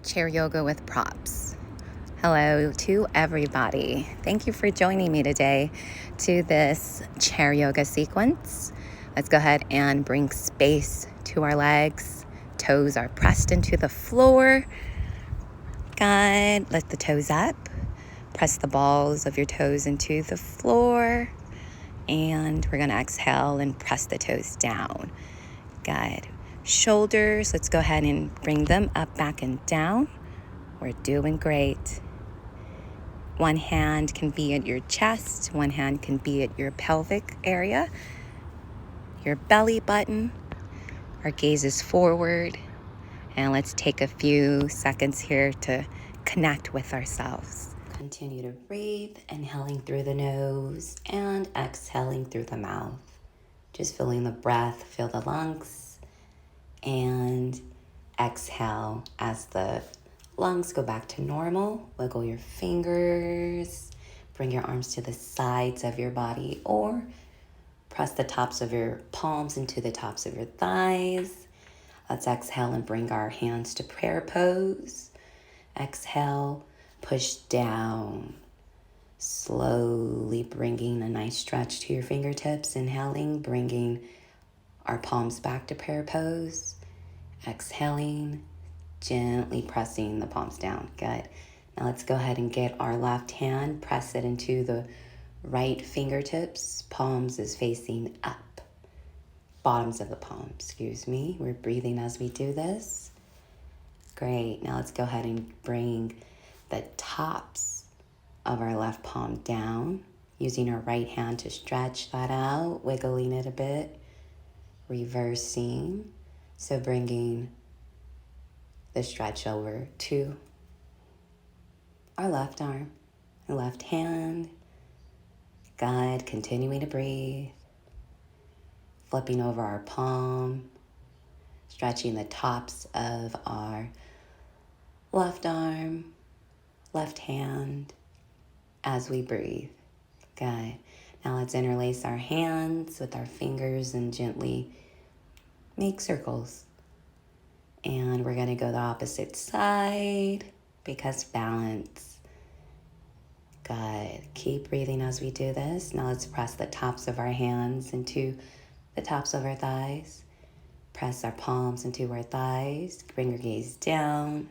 Chair Yoga with Props. Hello to everybody. Thank you for joining me today to this chair yoga sequence. Let's go ahead and bring space to our legs. Toes are pressed into the floor. Good. Lift the toes up. Press the balls of your toes into the floor. And we're going to exhale and press the toes down. Good. Shoulders, let's go ahead and bring them up, back, and down. We're doing great. One hand can be at your chest. One hand can be at your pelvic area, your belly button. Our gaze is forward. And let's take a few seconds here to connect with ourselves. Continue to breathe, inhaling through the nose and exhaling through the mouth. Just feeling the breath, feel the lungs. And exhale as the lungs go back to normal. Wiggle your fingers. Bring your arms to the sides of your body or press the tops of your palms into the tops of your thighs. Let's exhale and bring our hands to prayer pose. Exhale, push down. Slowly bringing a nice stretch to your fingertips. Inhaling, bringing our palms back to prayer pose. Exhaling, gently pressing the palms down. Good. Now let's go ahead and get our left hand, press it into the right fingertips. Palms is facing up. Bottoms of the palms, excuse me. We're breathing as we do this. Great. Now let's go ahead and bring the tops of our left palm down, using our right hand to stretch that out, wiggling it a bit, reversing. So bringing the stretch over to our left arm, our left hand. Good. Continuing to breathe. Flipping over our palm. Stretching the tops of our left arm, left hand as we breathe. Good. Now let's interlace our hands with our fingers and gently make circles. And we're going to go the opposite side because balance. Good. Keep breathing as we do this. Now let's press the tops of our hands into the tops of our thighs. Press our palms into our thighs. Bring your gaze down.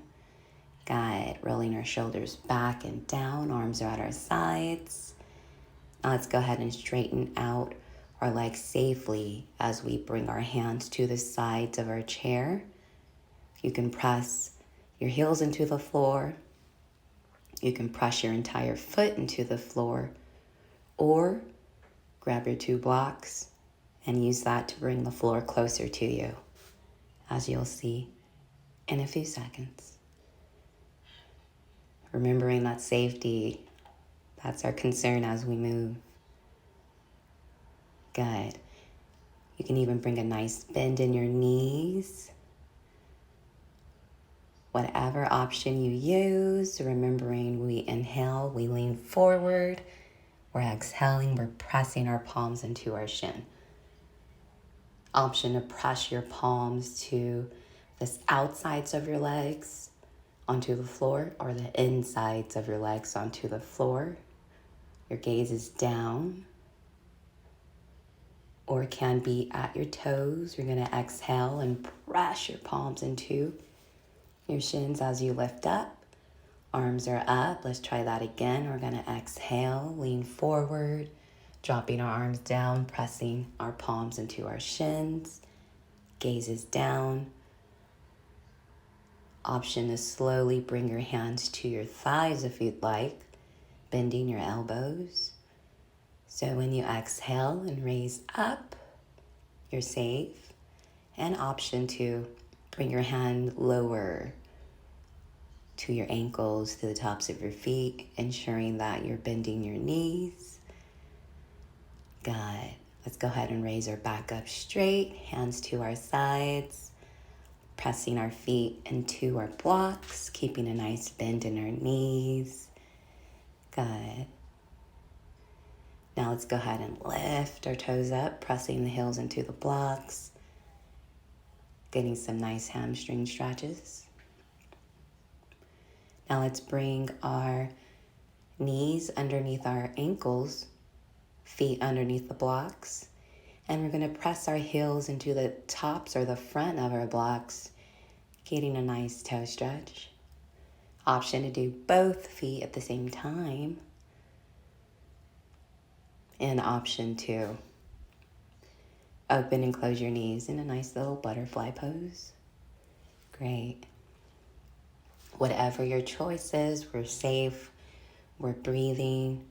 Good. Rolling our shoulders back and down. Arms are at our sides. Now let's go ahead and straighten out our legs safely as we bring our hands to the sides of our chair. You can press your heels into the floor. You can press your entire foot into the floor, or grab your two blocks and use that to bring the floor closer to you, as you'll see in a few seconds. Remembering that safety, that's our concern as we move. Good. You can even bring a nice bend in your knees. Whatever option you use, remembering we inhale, we lean forward. We're exhaling, we're pressing our palms into our shin. Option to press your palms to the outsides of your legs onto the floor or the insides of your legs onto the floor. Your gaze is down. Or it can be at your toes. You're going to exhale and press your palms into your shins as you lift up. Arms are up. Let's try that again. We're going to exhale, lean forward, dropping our arms down, pressing our palms into our shins. Gaze is down. Option to slowly bring your hands to your thighs if you'd like, bending your elbows. So when you exhale and raise up, you're safe. And option to bring your hand lower to your ankles, to the tops of your feet, ensuring that you're bending your knees. Good. Let's go ahead and raise our back up straight, hands to our sides, pressing our feet into our blocks, keeping a nice bend in our knees. Good. Now let's go ahead and lift our toes up, pressing the heels into the blocks, getting some nice hamstring stretches. Now let's bring our knees underneath our ankles, feet underneath the blocks, and we're going to press our heels into the tops or the front of our blocks, getting a nice toe stretch. Option to do both feet at the same time. And option 2, open and close your knees in a nice little butterfly pose. Great. Whatever your choice is, we're safe, we're breathing,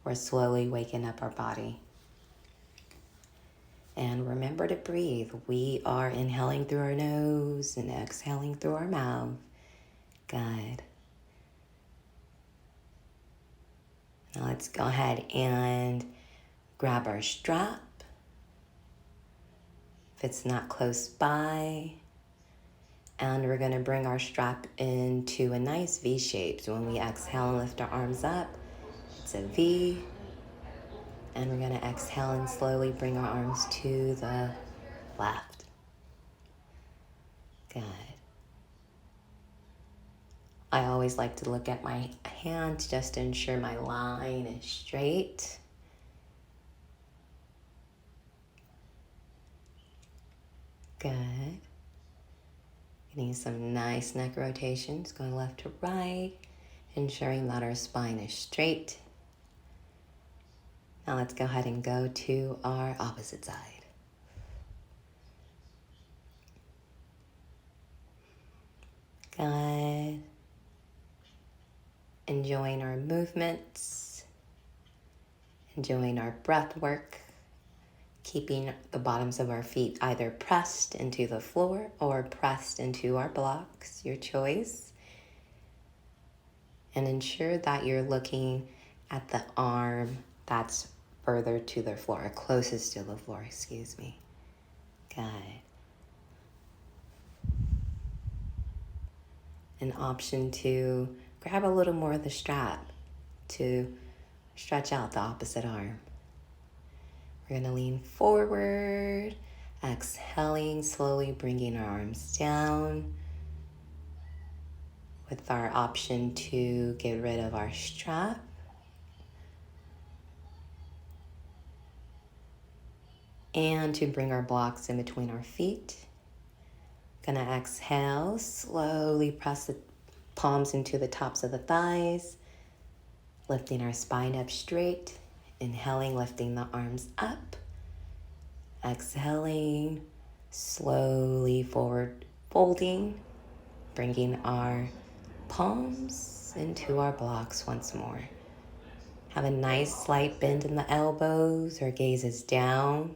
we're slowly waking up our body. And remember to breathe. We are inhaling through our nose and exhaling through our mouth. Good. Now let's go ahead and grab our strap. If it's not close by, and we're going to bring our strap into a nice V shape. So when we exhale and lift our arms up, it's a V. And we're going to exhale and slowly bring our arms to the left. Good. I always like to look at my hands just to ensure my line is straight. Good. Getting some nice neck rotations, going left to right, ensuring that our spine is straight. Now let's go ahead and go to our opposite side. Good. Enjoying our movements, enjoying our breath work, keeping the bottoms of our feet either pressed into the floor or pressed into our blocks, your choice. And ensure that you're looking at the arm that's further to the floor, closest to the floor, excuse me. Good. An option to grab a little more of the strap to stretch out the opposite arm. We're gonna lean forward, exhaling, slowly bringing our arms down with our option to get rid of our strap. And to bring our blocks in between our feet. Gonna exhale, slowly press the palms into the tops of the thighs, lifting our spine up straight. Inhaling, lifting the arms up. Exhaling, slowly forward folding, bringing our palms into our blocks once more. Have a nice slight bend in the elbows, our gaze is down,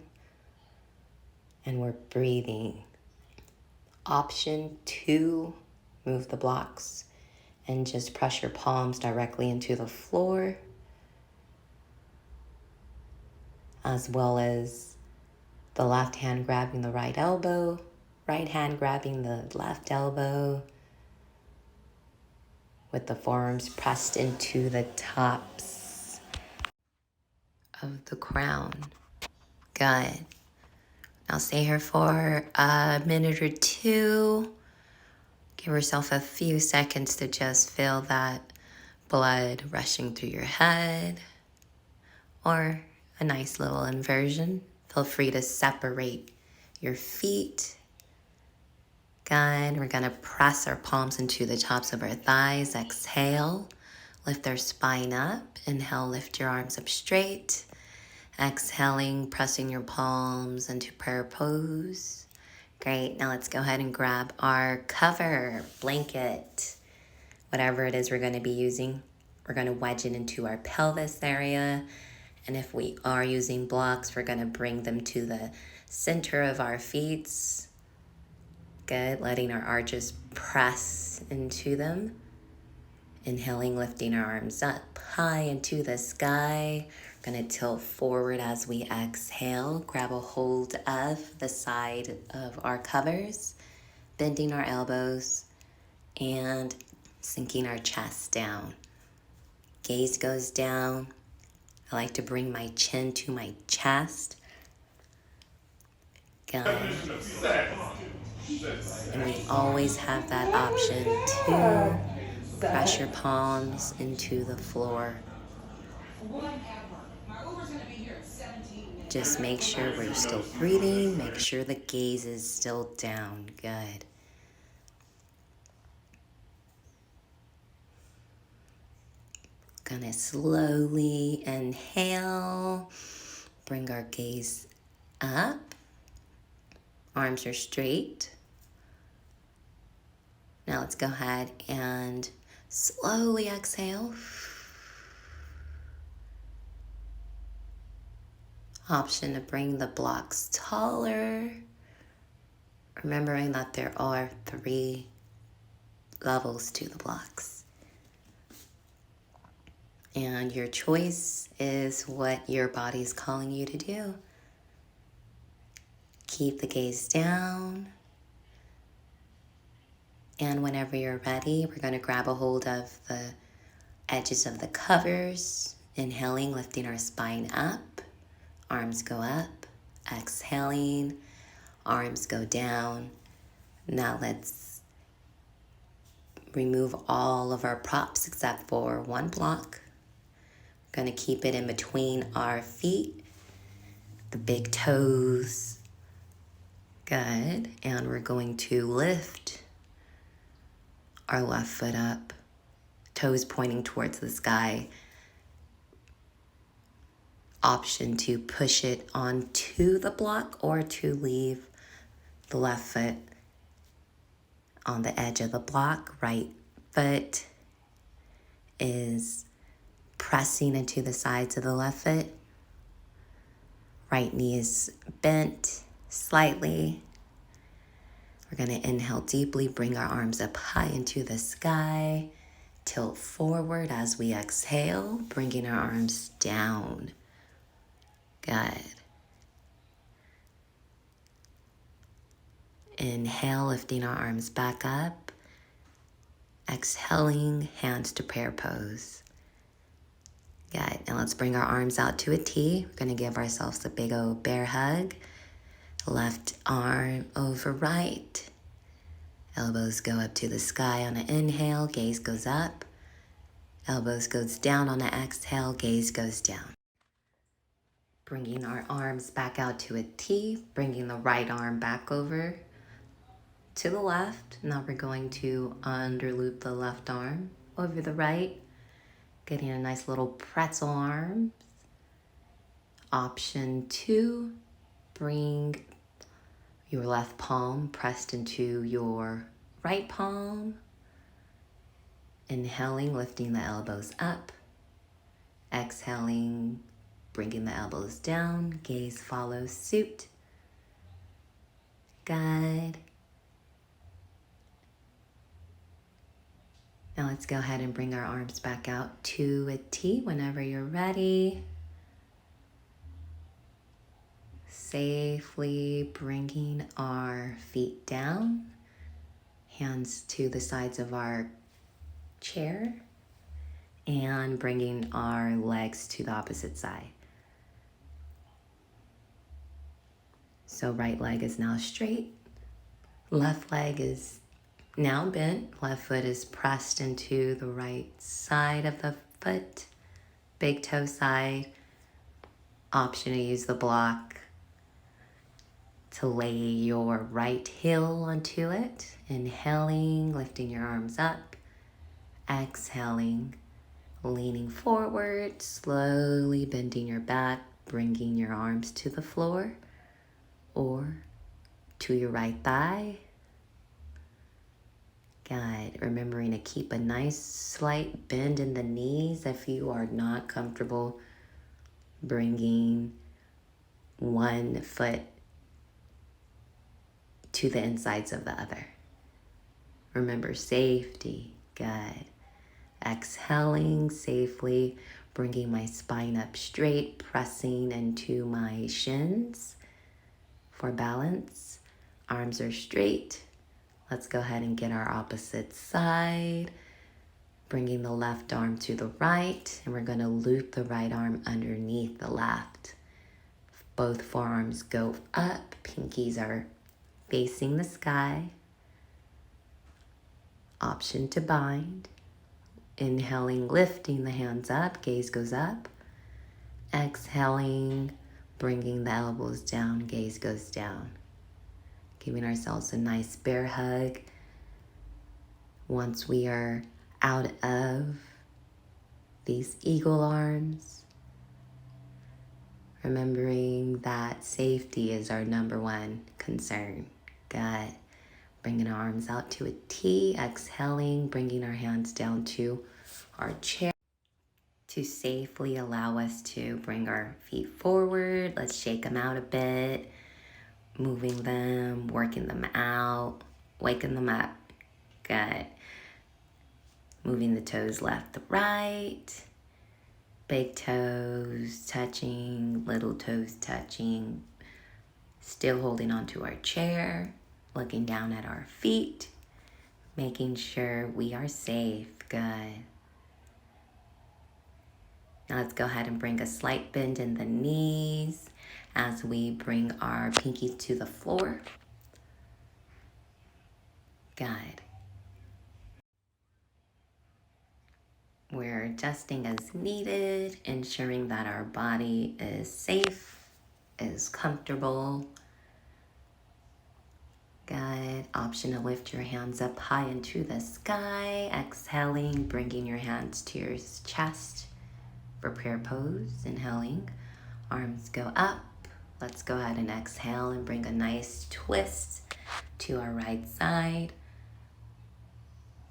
and we're breathing. Option 2, move the blocks and just press your palms directly into the floor, as well as the left hand grabbing the right elbow, right hand grabbing the left elbow, with the forearms pressed into the tops of the crown. Good. Now stay here for a minute or two. Give yourself a few seconds to just feel that blood rushing through your head, or a nice little inversion. Feel free to separate your feet. Good. We're going to press our palms into the tops of our thighs. Exhale. Lift our spine up. Inhale, lift your arms up straight. Exhaling, pressing your palms into prayer pose. Great. Now let's go ahead and grab our cover, blanket, whatever it is we're going to be using. We're going to wedge it into our pelvis area. And if we are using blocks, we're going to bring them to the center of our feet. Good. Letting our arches press into them. Inhaling, lifting our arms up high into the sky. We're going to tilt forward as we exhale. Grab a hold of the side of our covers, bending our elbows and sinking our chest down. Gaze goes down. I like to bring my chin to my chest. Good. And we always have that option to Press your palms into the floor. Just make sure we're still breathing. Make sure the gaze is still down. Good. Gonna slowly inhale. Bring our gaze up. Arms are straight. Now let's go ahead and slowly exhale. Option to bring the blocks taller. Remembering that there are 3 levels to the blocks. And your choice is what your body is calling you to do. Keep the gaze down. And whenever you're ready, we're going to grab a hold of the edges of the covers. Inhaling, lifting our spine up. Arms go up. Exhaling, arms go down. Now let's remove all of our props except for one block. We're going to keep it in between our feet, the big toes. Good. And we're going to lift our left foot up, toes pointing towards the sky. Option to push it onto the block or to leave the left foot on the edge of the block. Right foot is pressing into the sides of the left foot. Right knee is bent slightly. We're going to inhale deeply, bring our arms up high into the sky, tilt forward as we exhale, bringing our arms down. Good. Inhale, lifting our arms back up. Exhaling, hands to prayer pose. Good. And let's bring our arms out to a T. We're going to give ourselves a big old bear hug. Left arm over right. Elbows go up to the sky on an inhale. Gaze goes up. Elbows goes down on an exhale. Gaze goes down. Bringing our arms back out to a T. Bringing the right arm back over to the left. Now we're going to underloop the left arm over the right. Getting a nice little pretzel arm. Option 2, bring your left palm pressed into your right palm. Inhaling, lifting the elbows up. Exhaling, bringing the elbows down. Gaze follows suit. Good. Now let's go ahead and bring our arms back out to a T whenever you're ready. Safely bringing our feet down, hands to the sides of our chair, and bringing our legs to the opposite side. So right leg is now straight, left leg is now bent, left foot is pressed into the right side of the foot, big toe side. Option to use the block to lay your right heel onto it. Inhaling, lifting your arms up. Exhaling, leaning forward, slowly bending your back, bringing your arms to the floor or to your right thigh. Good. Remembering to keep a nice slight bend in the knees if you are not comfortable bringing one foot to the insides of the other. Remember safety. Good. Exhaling safely, bringing my spine up straight, pressing into my shins for balance. Arms are straight. Let's go ahead and get our opposite side. Bringing the left arm to the right, and we're going to loop the right arm underneath the left. Both forearms go up, pinkies are facing the sky. Option to bind. Inhaling, lifting the hands up, gaze goes up. Exhaling, bringing the elbows down, gaze goes down. Giving ourselves a nice bear hug. Once we are out of these eagle arms, remembering that safety is our number one concern. Good. Bringing our arms out to a T, exhaling, bringing our hands down to our chair to safely allow us to bring our feet forward. Let's shake them out a bit, moving them, working them out, waking them up. Good. Moving the toes left to right. Big toes touching, little toes touching. Still holding onto our chair, looking down at our feet, making sure we are safe. Good. Now let's go ahead and bring a slight bend in the knees as we bring our pinkies to the floor. Good. We're adjusting as needed, ensuring that our body is safe, is comfortable. Good. Option to lift your hands up high into the sky. Exhaling, bringing your hands to your chest for prayer pose. Inhaling, arms go up. Let's go ahead and exhale and bring a nice twist to our right side.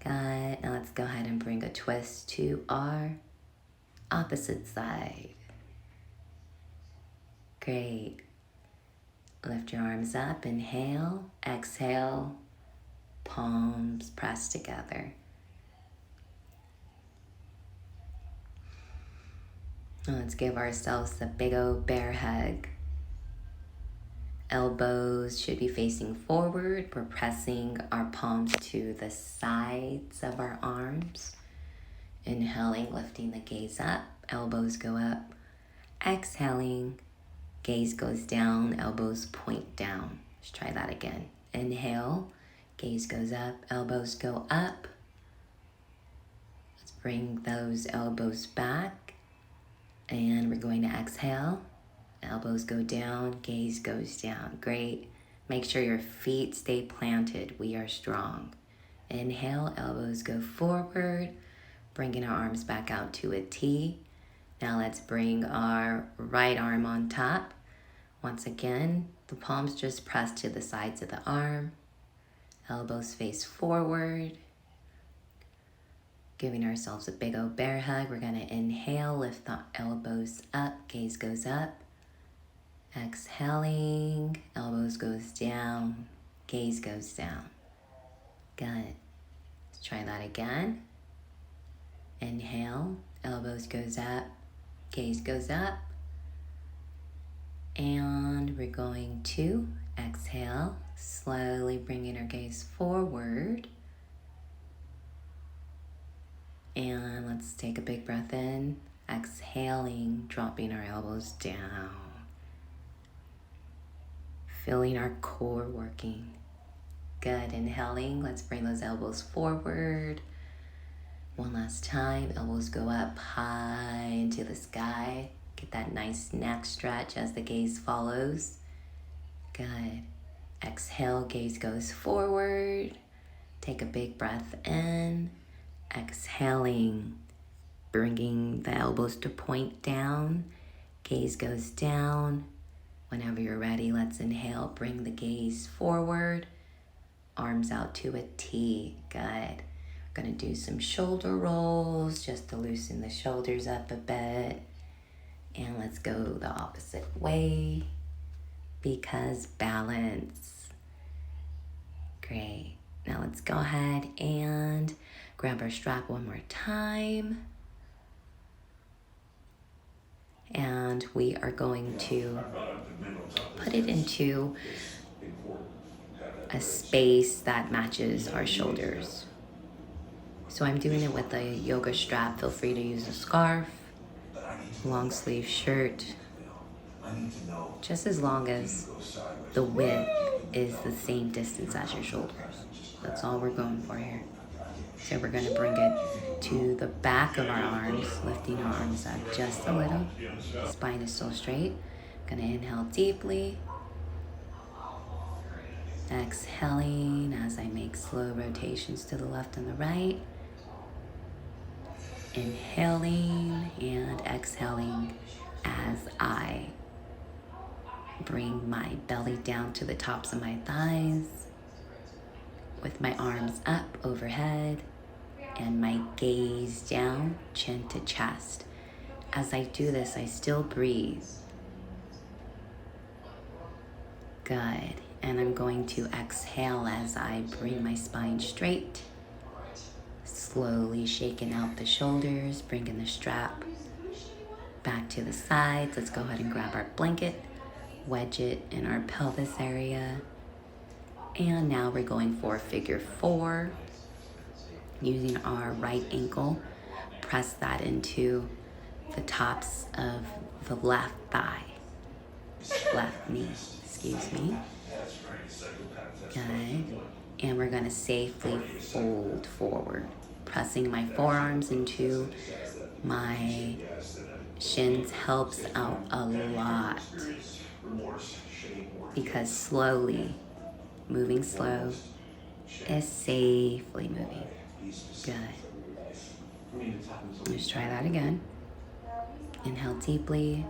Good. Now let's go ahead and bring a twist to our opposite side. Great. Lift your arms up. Inhale. Exhale. Palms press together. Now let's give ourselves a big old bear hug. Elbows should be facing forward. We're pressing our palms to the sides of our arms. Inhaling, lifting the gaze up. Elbows go up. Exhaling, gaze goes down. Elbows point down. Let's try that again. Inhale, gaze goes up. Elbows go up. Let's bring those elbows back. And we're going to exhale. Elbows go down, gaze goes down. Great. Make sure your feet stay planted. We are strong. Inhale, elbows go forward, bringing our arms back out to a T. Now let's bring our right arm on top. Once again, the palms just press to the sides of the arm. Elbows face forward. Giving ourselves a big old bear hug. We're gonna inhale, lift the elbows up, gaze goes up. Exhaling, elbows goes down, gaze goes down. Good. Let's try that again. Inhale, elbows goes up, gaze goes up. And we're going to exhale, slowly bringing our gaze forward. And let's take a big breath in, exhaling, dropping our elbows down. Feeling our core working. Good. Inhaling, let's bring those elbows forward. One last time, elbows go up high into the sky. Get that nice neck stretch as the gaze follows. Good. Exhale, gaze goes forward. Take a big breath in. Exhaling, bringing the elbows to point down. Gaze goes down. Whenever you're ready, let's inhale, bring the gaze forward, arms out to a T. Good. We're gonna do some shoulder rolls just to loosen the shoulders up a bit. And let's go the opposite way because balance. Great. Now let's go ahead and grab our strap one more time. And we are going to put it into a space that matches our shoulders. So I'm doing it with a yoga strap. Feel free to use a scarf, long sleeve shirt, just as long as the width is the same distance as your shoulders. That's all we're going for here. So we're gonna bring it to the back of our arms, lifting our arms up just a little. Spine is still straight. Gonna inhale deeply. Exhaling as I make slow rotations to the left and the right. Inhaling and exhaling as I bring my belly down to the tops of my thighs with my arms up overhead and my gaze down, chin to chest. As I do this, I still breathe. Good. And I'm going to exhale as I bring my spine straight. Slowly shaking out the shoulders, bringing the strap back to the sides. Let's go ahead and grab our blanket, wedge it in our pelvis area. And now we're going for figure 4. Using our right ankle, press that into the tops of the left thigh, left knee, excuse me. Good. And we're gonna safely fold forward, pressing my forearms into my shins helps out a lot because slowly, moving slow is safely moving. Good. Let's try that again. Inhale deeply.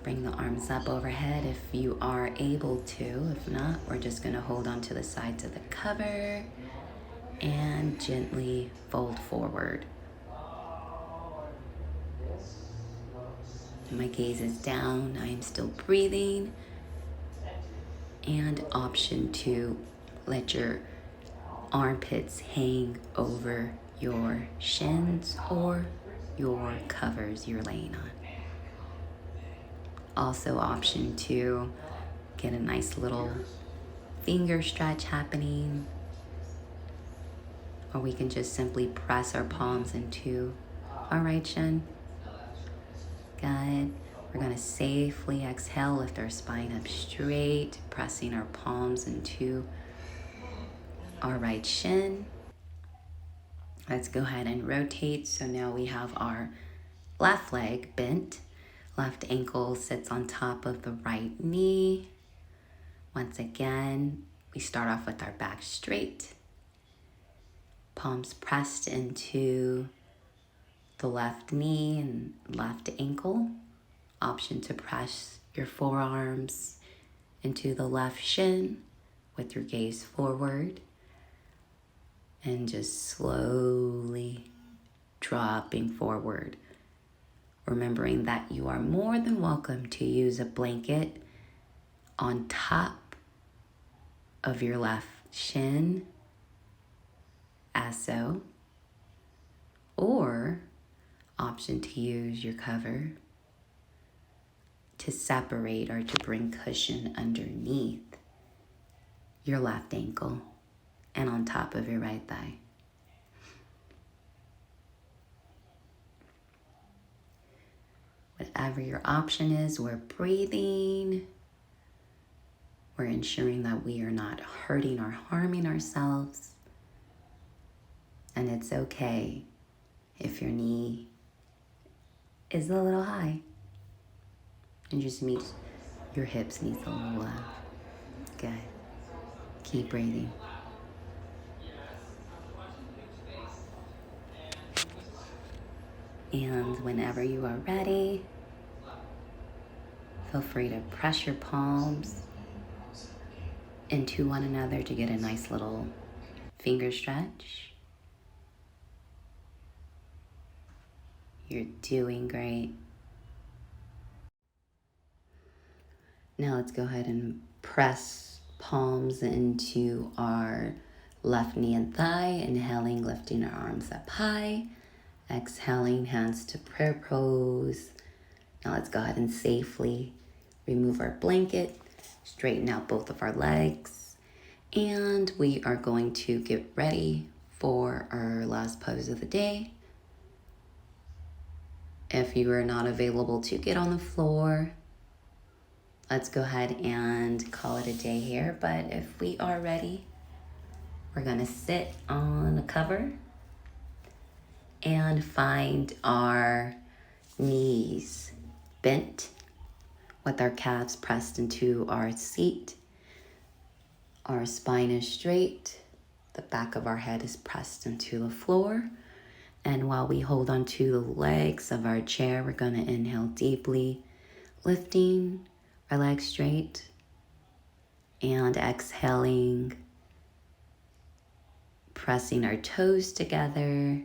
Bring the arms up overhead if you are able to. If not, we're just going to hold on to the sides of the cover and gently fold forward. My gaze is down. I am still breathing. And option 2, let your armpits hang over your shins or your covers you're laying on. Also option 2, get a nice little finger stretch happening. Or we can just simply press our palms into our right shin. Good. We're gonna safely exhale, lift our spine up straight, pressing our palms into our right shin. Let's go ahead and rotate. So now we have our left leg bent. Left ankle sits on top of the right knee. Once again, we start off with our back straight. Palms pressed into the left knee and left ankle. Option to press your forearms into the left shin with your gaze forward. And just slowly dropping forward. Remembering that you are more than welcome to use a blanket on top of your left shin, as so, or option to use your cover to separate or to bring cushion underneath your left ankle and on top of your right thigh. Whatever your option is, we're breathing. We're ensuring that we are not hurting or harming ourselves. And it's okay if your knee is a little high. And just means your hips needs a little love. Good. Keep breathing. And whenever you are ready, feel free to press your palms into one another to get a nice little finger stretch. You're doing great. Now let's go ahead and press palms into our left knee and thigh. Inhaling, lifting our arms up high. Exhaling, hands to prayer pose. Now let's go ahead and safely remove our blanket, straighten out both of our legs, and we are going to get ready for our last pose of the day. If you are not available to get on the floor, let's go ahead and call it a day here. But if we are ready, we're gonna sit on the cover and find our knees bent with our calves pressed into our seat. Our spine is straight. The back of our head is pressed into the floor. And while we hold onto the legs of our chair, we're going to inhale deeply, lifting our legs straight, and exhaling, pressing our toes together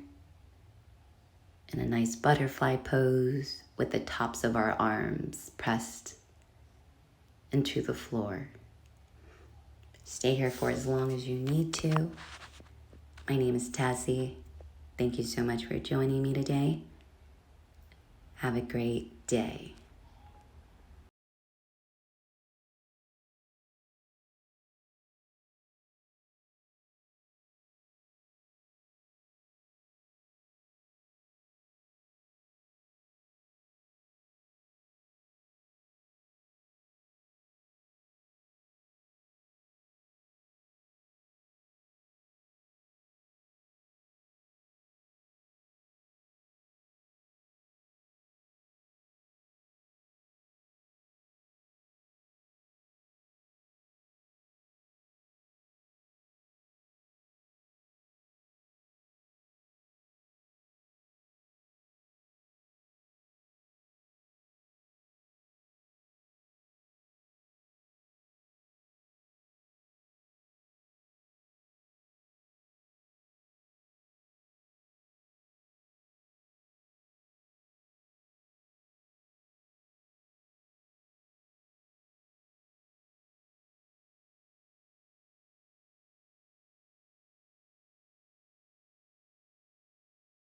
in a nice butterfly pose with the tops of our arms pressed into the floor. Stay here for as long as you need to. My name is Tessie. Thank you so much for joining me today. Have a great day.